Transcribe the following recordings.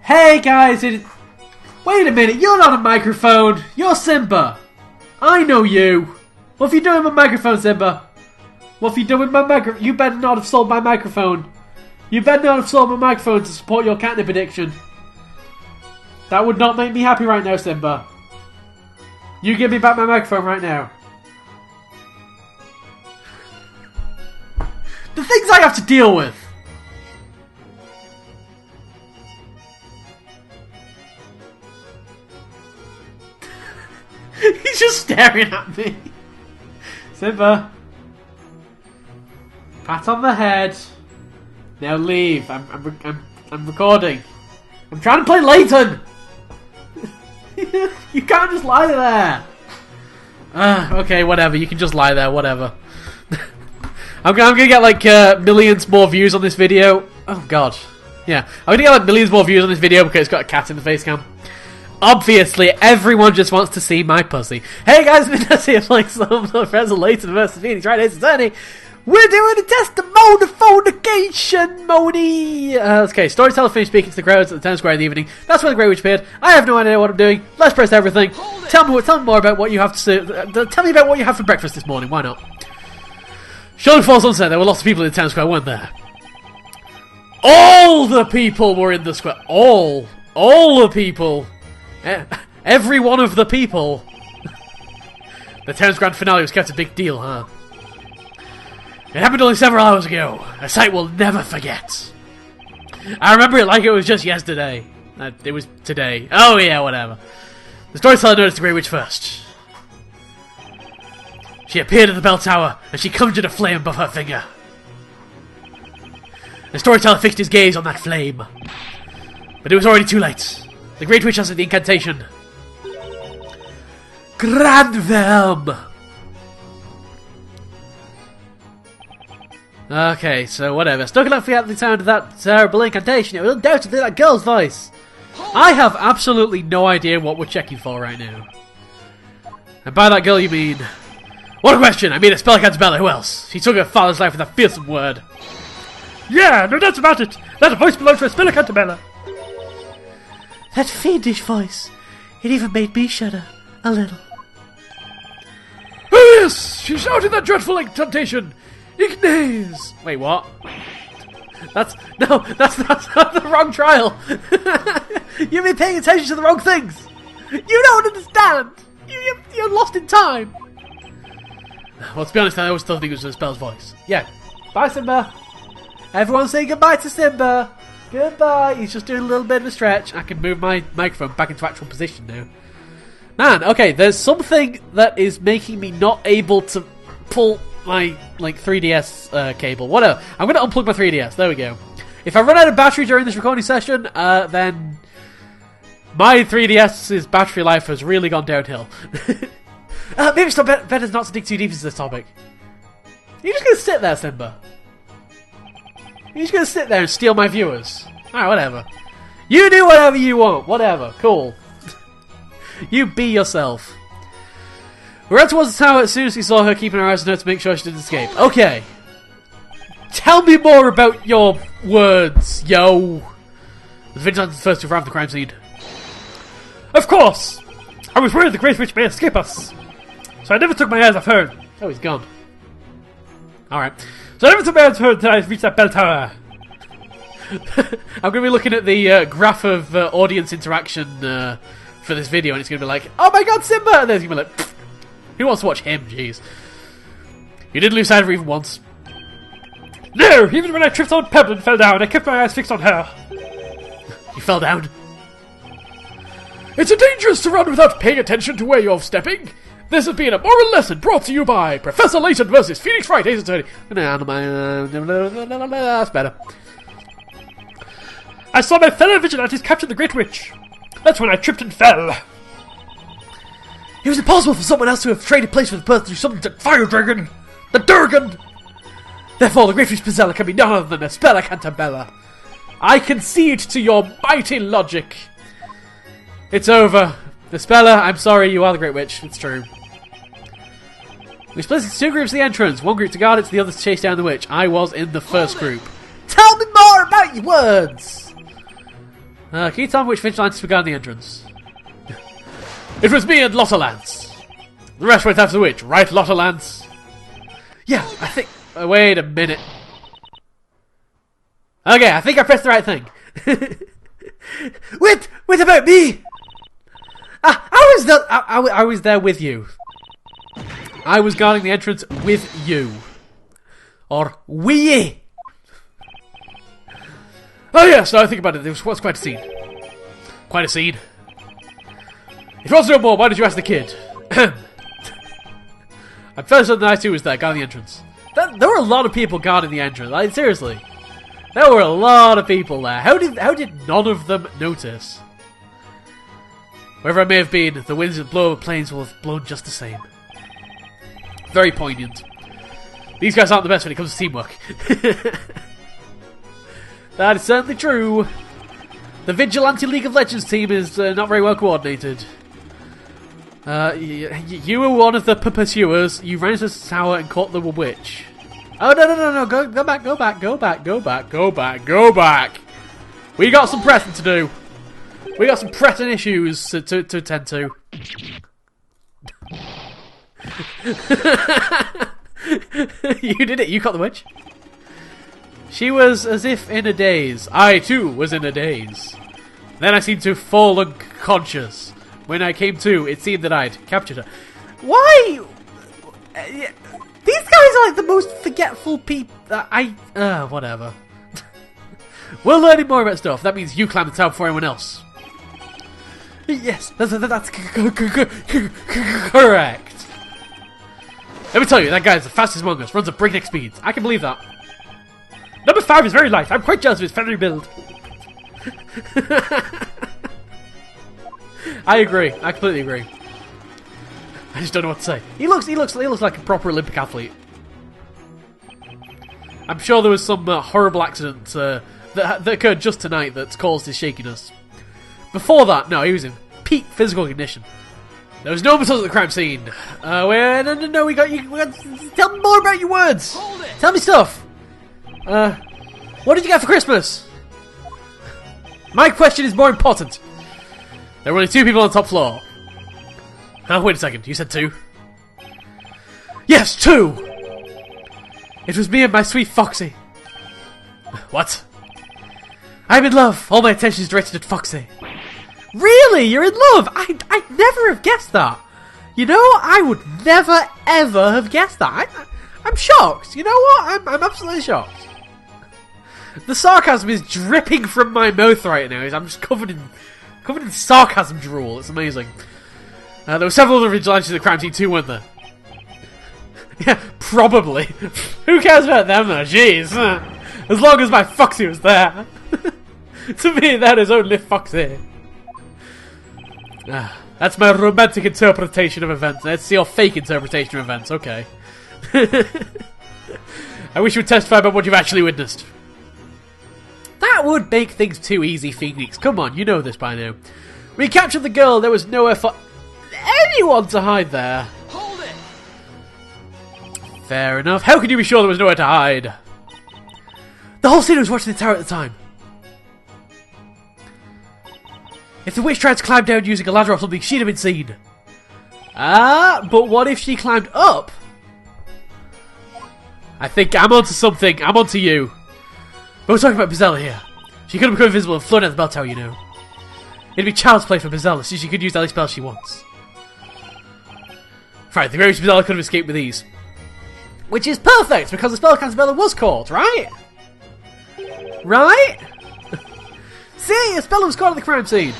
Hey guys, wait a minute, you're not a microphone. You're Simba. I know you. What have you done with my microphone, Simba? What have you done with my microphone? You better not have sold my microphone. You better not have sold my microphone to support your catnip addiction. That would not make me happy right now, Simba. You give me back my microphone right now. The things I have to deal with. He's just staring at me. Simba. Pat on the head. Now leave. I'm recording. I'm trying to play Layton. You can't just lie there. Okay, whatever. You can just lie there. Whatever. I'm gonna get like millions more views on this video. Oh god. Yeah, I'm gonna get like millions more views on this video because it's got a cat in the face cam. Obviously, everyone just wants to see my pussy. Hey guys, Mindez here playing some friends of Layton versus Phoenix Wright Ace Attorney. We're doing a testimonification modi. Okay, storyteller finished speaking to the crowds at the town square in the evening. That's when the Grey Witch appeared. I have no idea what I'm doing. Let's press everything. Tell me more about what you have to say. Tell me about what you had for breakfast this morning. Why not? Shortly before sunset, there were lots of people in the town square, weren't there? All the people were in the square. All the people. Every one of the people. The town's grand finale was kept a big deal, huh? It happened only several hours ago. A sight we'll never forget. I remember it like it was just yesterday. It was today. Oh yeah, whatever. The storyteller noticed the Grey Witch first. She appeared at the bell tower, and she conjured a flame above her finger. The storyteller fixed his gaze on that flame. But it was already too late. The Great Witch answered the incantation. Grandvelm! Okay, so whatever. Stuck enough at the sound of that terrible incantation, it was undoubtedly that girl's voice. I have absolutely no idea what we're checking for right now. And by that girl you mean... What a question! I mean a spellcast Bella, who else? She took her father's life with a fearsome word. Yeah, no doubts about it! That voice belongs to a spellcast Bella. That fiendish voice. It even made me shudder. A little. Oh yes! She shouted that dreadful incantation! Ignace! Wait, what? That's the wrong trial! You've been paying attention to the wrong things! You don't understand! You're lost in time! Well, to be honest, I always thought it was a spell's voice. Yeah. Bye, Simba! Everyone say goodbye to Simba! Goodbye! He's just doing a little bit of a stretch. I can move my microphone back into actual position now. Man, okay, there's something that is making me not able to pull my 3DS cable. Whatever. I'm going to unplug my 3DS. There we go. If I run out of battery during this recording session, then my 3DS's battery life has really gone downhill. Maybe it's better not to dig too deep into this topic. You're just going to sit there, Simba. You're just going to sit there and steal my viewers. Alright, whatever. You do whatever you want. Whatever. Cool. You be yourself. We ran towards the tower as soon as he saw her, keeping her eyes on her to make sure she didn't escape. Okay. Tell me more about your words, yo. The vigilante first to arrive at the crime scene. Of course! I was worried the Great Witch may escape us. So I never took my eyes off her. Oh, he's gone. Alright. So I never took my eyes off her until I reached that bell tower. I'm going to be looking at the graph of audience interaction for this video, and it's going to be like, oh my god, Simba! And then it's going to be like, pfft. Who wants to watch him? Jeez. You didn't lose sight of her even once. No! Even when I tripped on Pebble and fell down, I kept my eyes fixed on her. You fell down? It's dangerous to run without paying attention to where you're stepping. This has been a moral lesson brought to you by Professor Layton versus Phoenix Wright Ace Attorney. That's better. I saw my fellow vigilantes capture the Great Witch. That's when I tripped and fell. It was impossible for someone else to have traded place with the person who summoned the Fire Dragon! The Durgan! Therefore, the Great Witch Pizzella can be none other than a Spella Cantabella. I concede to your mighty logic. It's over. The Spella, I'm sorry, you are the Great Witch. It's true. We split into two groups at the entrance. One group to guard it, the other to chase down the witch. I was in the first group. Tell me more about your words! Can you tell me which vigilantes began the entrance? It was me and Lotta Lance. The rest went after the witch, right, Lotta Lance? Yeah, I think... wait a minute. Okay, I think I pressed the right thing. Wait about me! I was there with you. I was guarding the entrance with you. Or we. Oh yeah, so I think about it. It was quite a scene. Quite a scene. If you want to know more, why did you ask the kid? I'm fairly certain that I too was there, guarding the entrance. There were a lot of people guarding the entrance. Like, seriously. There were a lot of people there. How did none of them notice? Wherever I may have been, the winds that blow over planes will have blown just the same. Very poignant. These guys aren't the best when it comes to teamwork. That is certainly true. The Vigilante League of Legends team is not very well coordinated. You were one of the pursuers. You ran into the tower and caught the witch. Oh, no. Go back. We got some pressing to do. We got some pressing issues to attend to. You did it. You caught the witch. She was as if in a daze. I, too, was in a daze. Then I seemed to fall unconscious. When I came to, it seemed that I'd captured her. Why? These guys are like the most forgetful people. Whatever. We're learning more about stuff. That means you climb the tower before anyone else. Yes, that's correct. Let me tell you, that guy is the fastest among us. Runs at breakneck speeds. I can believe that. Number 5 is very light. I'm quite jealous of his feathery build. I agree. I completely agree. I just don't know what to say. He looks like a proper Olympic athlete. I'm sure there was some horrible accident that occurred just tonight that's caused his shakiness. Before that, no, he was in peak physical condition. There was no missiles at the crime scene. No, we got tell me more about your words. Hold it. Tell me stuff. What did you get for Christmas? My question is more important. There were only 2 people on the top floor. Wait a second, you said 2? Yes, 2! It was me and my sweet Foxy. What? I'm in love. All my attention is directed at Foxy. Really? You're in love? I'd never have guessed that. You know, I would never, ever have guessed that. I'm shocked. You know what? I'm absolutely shocked. The sarcasm is dripping from my mouth right now. I'm just covered in sarcasm drool. It's amazing. There were several other vigilantes in the crime scene too, weren't there? Yeah, probably. Who cares about them though? Jeez. As long as my Foxy was there. To me, that is only Foxy. That's my romantic interpretation of events. That's your fake interpretation of events. Okay. I wish you would testify about what you've actually witnessed. That would make things too easy, Phoenix. Come on, you know this by now. We captured the girl. There was nowhere for anyone to hide there. Hold it. Fair enough. How could you be sure there was nowhere to hide? The whole city was watching the tower at the time. If the witch tried to climb down using a ladder or something, she'd have been seen. But what if she climbed up? I think I'm onto something. I'm onto you. But we're talking about Bizella here. She could have become invisible and flown out the bell tower, you know. It'd be child's play for Bizella, so she could use any spell she wants. Right, the greatest Bizella could have escaped with ease. Which is perfect, because the spellcaster Bella was caught, right? Right? See, a speller was caught at the crime scene.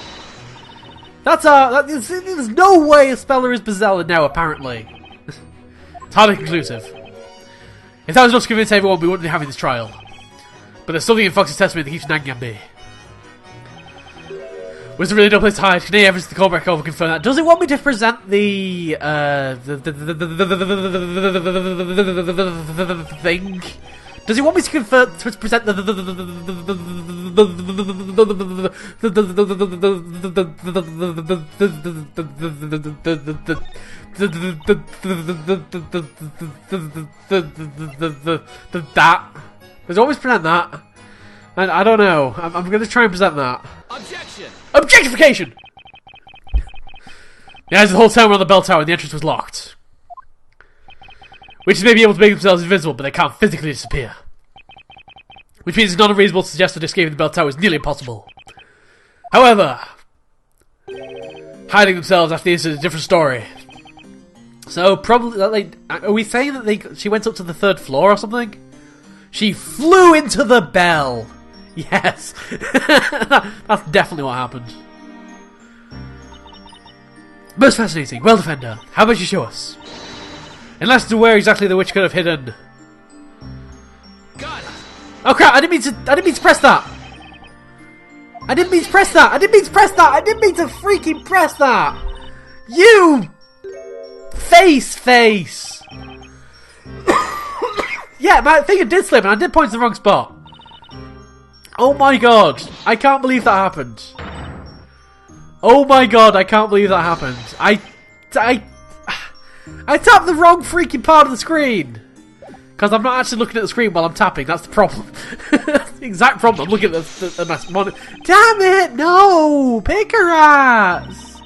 There's no way a speller is Bizella now, apparently. It's hardly conclusive. If that was enough to convince everyone, we wouldn't be having this trial. But there's something in Fox's testimony that keeps nagging at me. Was there really no place to hide? Can any evidence to the callback over confirm that? Does it want me to present the thing? Does it want me to present that? Does it always present that? And I don't know. I'm going to try and present that. Objection! Objectification! The eyes of the whole town were on the bell tower and the entrance was locked. Witches may be able to make themselves invisible, but they can't physically disappear. Which means it's not unreasonable to suggest that escaping the bell tower is nearly impossible. However, hiding themselves after this is a different story. So, probably, like, are we saying that she went up to the 3rd floor or something? She flew into the bell! Yes! That's definitely what happened. Most fascinating. Well, Defender, how about you show us? Unless to where exactly the witch could have hidden. Got it. Oh crap, I didn't mean to press that! I didn't mean to press that! I didn't mean to press that! I didn't mean to freaking press that! You! Face! Yeah, my finger did slip and I did point to the wrong spot. Oh my god, I can't believe that happened. Oh my god, I can't believe that happened. I tapped the wrong freaking part of the screen. Because I'm not actually looking at the screen while I'm tapping, that's the problem. That's the exact problem, I'm looking at the monitor. Damn it, no! Pick-a-rats!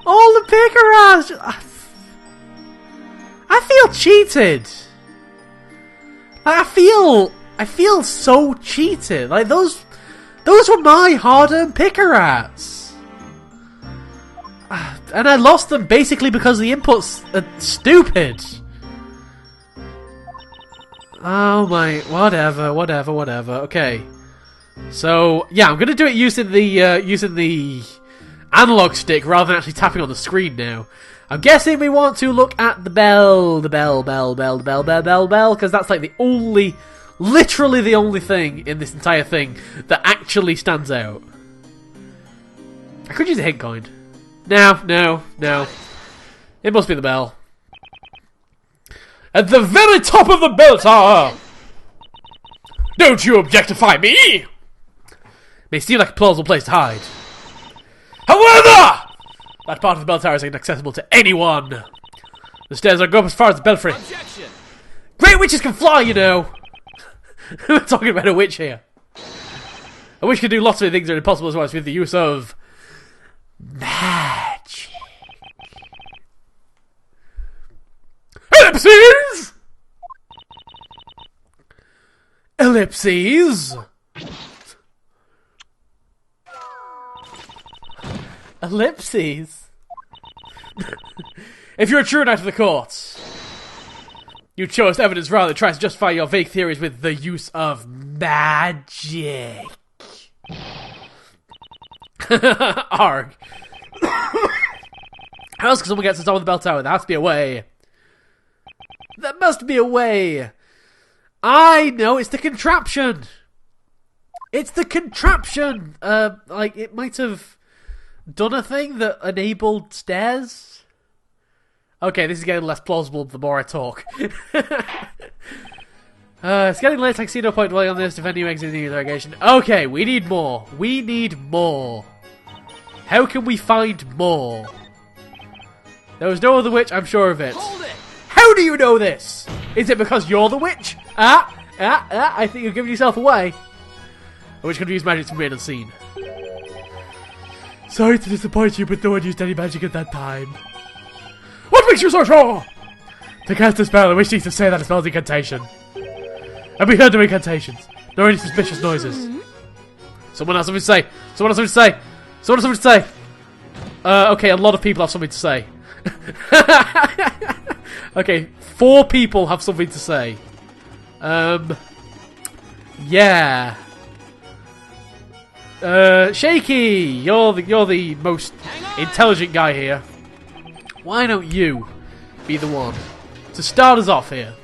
All the pick-a-rats! I feel cheated. I feel so cheated. Like, those were my hard-earned pick-a-rats. And I lost them basically because the inputs are stupid. Oh my, whatever. Okay, so yeah, I'm gonna do it using the analog stick rather than actually tapping on the screen now. I'm guessing we want to look at the bell, because that's like literally the only thing in this entire thing that actually stands out. I could use a hit coin. No. It must be the bell. At the very top of the bell tower! Don't you objectify me! May seem like a plausible place to hide. However, that part of the bell tower is inaccessible to anyone. The stairs don't go up as far as the belfry. Objection! Great witches can fly, you know! We're talking about a witch here. A witch can do lots of things that are impossible as well as with the use of magic. Ellipses! Ellipses! Ellipses? If you're a true knight of the court, you chose evidence rather than try to justify your vague theories with the use of magic. Arg. How else can someone get to the top of the bell tower? There has to be a way. There must be a way. I know, it's the contraption. It's the contraption. Like, it might have done a thing that enabled stairs. Okay, this is getting less plausible the more I talk. It's getting late, I see no point dwelling on this. Defend you exit the interrogation. Okay, we need more. We need more. How can we find more? There was no other witch, I'm sure of it. Hold it! How do you know this? Is it because you're the witch? I think you're giving yourself away. A witch could use magic to remain unseen. Sorry to disappoint you, but no one used any magic at that time. What makes you so sure? To cast a spell, a witch needs to say that it spells incantation. And we heard no incantations, nor any suspicious noises. Someone has something to say. Someone has something to say. Someone has something to say. Okay, a lot of people have something to say. Okay, 4 people have something to say. Yeah. Shaky, you're the most intelligent guy here. Why don't you be the one to start us off here?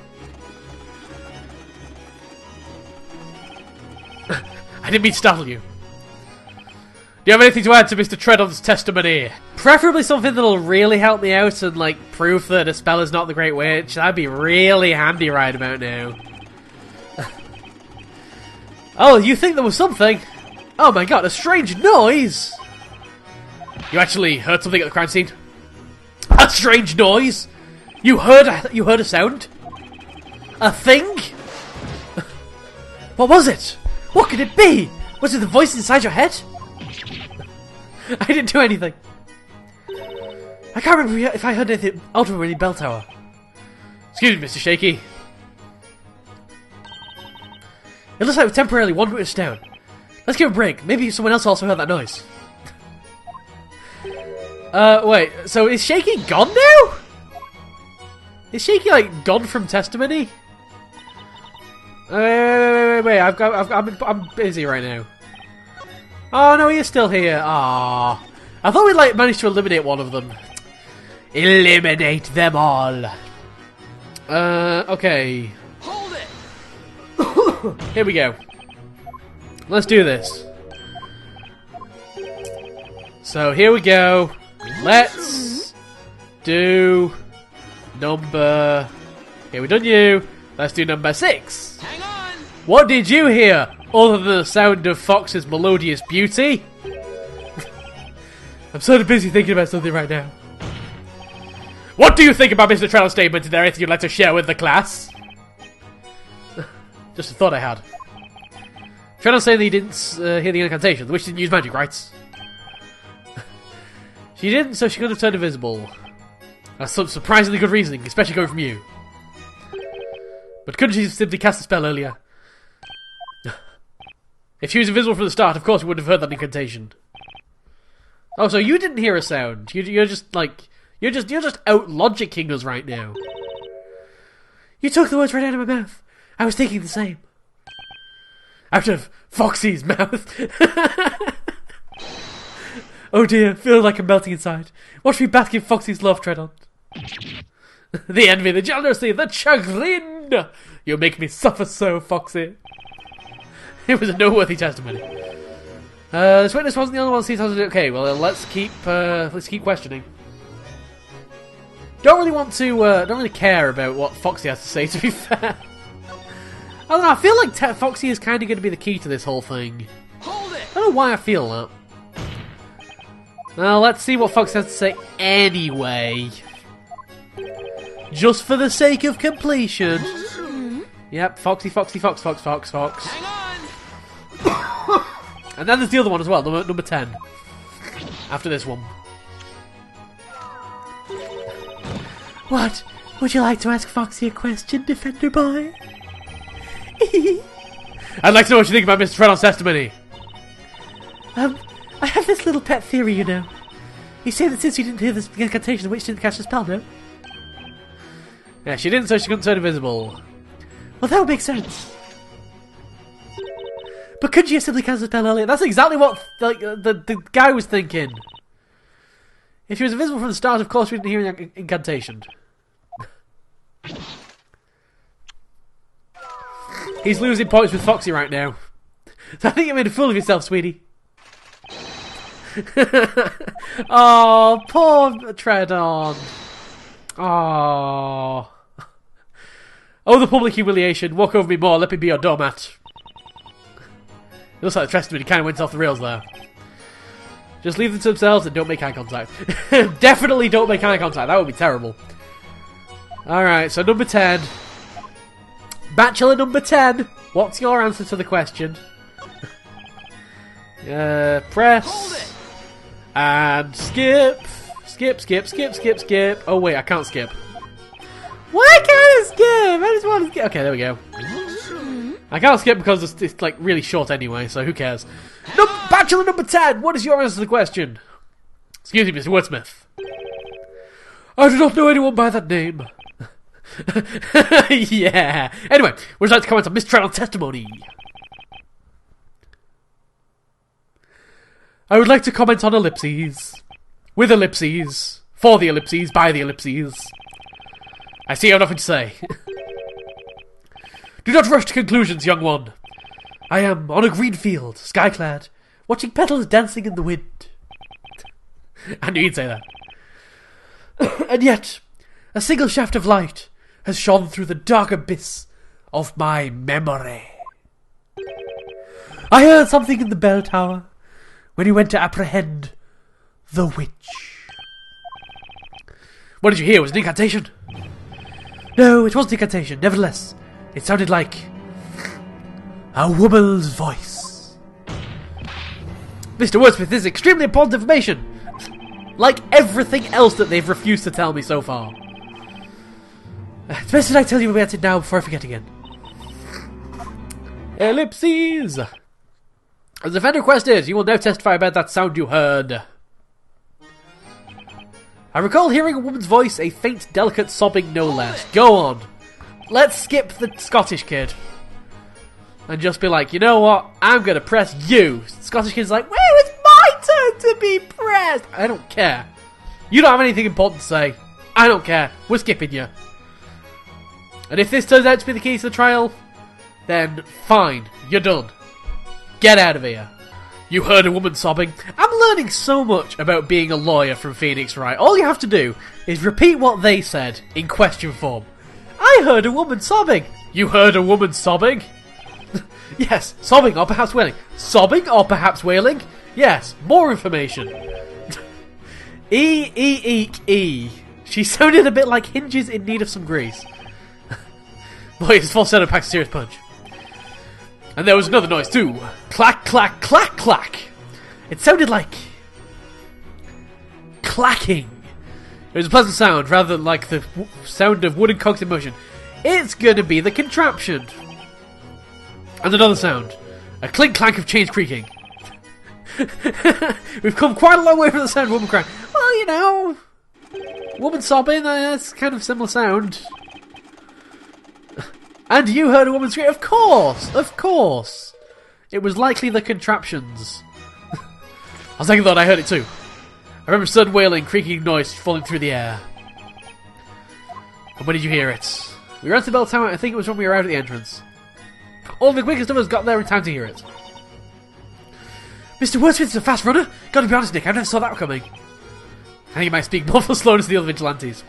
I didn't mean to startle you. Do you have anything to add to Mr. Treadon's testimony? Preferably something that'll really help me out and, like, prove that a spell is not the Great Witch. That'd be really handy right about now. Oh, you think there was something? Oh my god, a strange noise! You actually heard something at the crime scene? A strange noise? You heard a sound? A thing? What was it? What could it be? Was it the voice inside your head? I didn't do anything. I can't remember if I heard anything out of any bell tower. Excuse me, Mr. Shaky. It looks like we temporarily wandered us down. Let's give a break. Maybe someone else also heard that noise. Wait. So is Shaky gone now? Is Shaky like gone from testimony? Wait. I'm busy right now. Oh no, he is still here. Ah, I thought we like managed to eliminate one of them. Eliminate them all. Okay. Hold it. Here we go. Let's do this. So here we go. Let's do number... Okay, we've done you. Let's do number 6. Hang on. What did you hear other than the sound of Fox's melodious beauty? I'm sort of busy thinking about something right now. What do you think about Mr. Trell's statement? Is there anything you'd like to share with the class? Just a thought I had. Trell's saying that he didn't hear the incantation. The witch didn't use magic, right? She didn't, so she could have turned invisible. That's some surprisingly good reasoning, especially coming from you. But couldn't she simply cast a spell earlier? If she was invisible from the start, of course we would have heard that incantation. Oh, so you didn't hear a sound. You're just like you're just out logicking us right now. You took the words right out of my mouth. I was thinking the same. Out of Foxy's mouth. Oh dear, feel like I'm melting inside. Watch me bask in Foxy's love, Treadon. The envy, the jealousy, the chagrin. You make me suffer so, Foxy. It was a noteworthy testimony. This witness wasn't the only one who sees how to do it. Okay, well let's keep questioning. Don't really care about what Foxy has to say, to be fair. I don't know, I feel like Foxy is kind of going to be the key to this whole thing. Hold it. I don't know why I feel that. Well, let's see what Foxy has to say anyway. Just for the sake of completion. Yep, Foxy, Fox. Hang on. And then there's the other one as well, number 10. After this one. What? Would you like to ask Foxy a question, Defender Boy? I'd like to know what you think about Mr. Treadon's testimony. I have this little pet theory, you know. You say that since you didn't hear this incantation, the witch didn't catch the spell, no? Yeah, she didn't, so she couldn't turn invisible. Well, that would make sense. But couldn't you have simply cast the spell earlier? That's exactly what the guy was thinking. If she was invisible from the start, of course we didn't hear the incantation. He's losing points with Foxy right now. So I think you made a fool of yourself, sweetie. Oh, poor Treadon. Oh. Oh, the public humiliation. Walk over me more. Let me be your doormat. It looks like the testimony kind of went off the rails there. Just leave them to themselves and don't make eye contact. Definitely don't make eye contact. That would be terrible. Alright, so number 10. Bachelor number 10. What's your answer to the question? Press. And skip. Skip. Oh wait, I can't skip. Why can't I skip? I just want to skip. Okay, there we go. I can't skip because it's like really short anyway, so who cares? Bachelor number 10, what is your answer to the question? Excuse me, Mr. Wordsmith. I do not know anyone by that name. Yeah. Anyway, would you like to comment on Miss Treadon's testimony? I would like to comment on ellipses. With ellipses. For the ellipses. By the ellipses. I see you have nothing to say. Do not rush to conclusions, young one. I am on a green field, sky-clad, watching petals dancing in the wind. I knew you'd say that. And yet, a single shaft of light has shone through the dark abyss of my memory. I heard something in the bell tower when he went to apprehend the witch. What did you hear? Was it an incantation? No, it wasn't an incantation. Nevertheless, it sounded like A woman's voice. Mr. Wordsmith, this is extremely important information. Like everything else that they've refused to tell me so far. It's best that I tell you about it now before I forget again. Ellipses. As the offender requested, you will now testify about that sound you heard. I recall hearing a woman's voice, a faint, delicate sobbing no less. Go on. Let's skip the Scottish kid. And just be like, you know what? I'm going to press you. Scottish kid's like, well, it's my turn to be pressed. I don't care. You don't have anything important to say. I don't care. We're skipping you. And if this turns out to be the key to the trial, then fine. You're done. Get out of here. You heard a woman sobbing. I'm learning so much about being a lawyer from Phoenix Wright. All you have to do is repeat what they said in question form. I heard a woman sobbing. You heard a woman sobbing? Yes, sobbing or perhaps wailing. Sobbing or perhaps wailing? Yes, more information. E. She sounded a bit like hinges in need of some grease. Boy, his falsetto packs a serious punch. And there was another noise too. Clack, clack, clack, clack. It sounded like clacking. It was a pleasant sound rather than like the sound of wooden cogs in motion. It's gonna be the contraption. And another sound. A clink clank of chains creaking. We've come quite a long way from the sound of woman crying. Well, you know, woman sobbing, that's kind of similar sound. And you heard a woman scream? Of course! It was likely the contraptions. I was thinking that I heard it too. I remember sudden wailing, creaking noise falling through the air. And when did you hear it? We ran to the bell tower, I think it was when we arrived at the entrance. All the quickest of us got there in time to hear it. Mr. Wordsmith's a fast runner? Gotta be honest, Nick, I never saw that coming. I think he might speak more for slowness to the other vigilantes.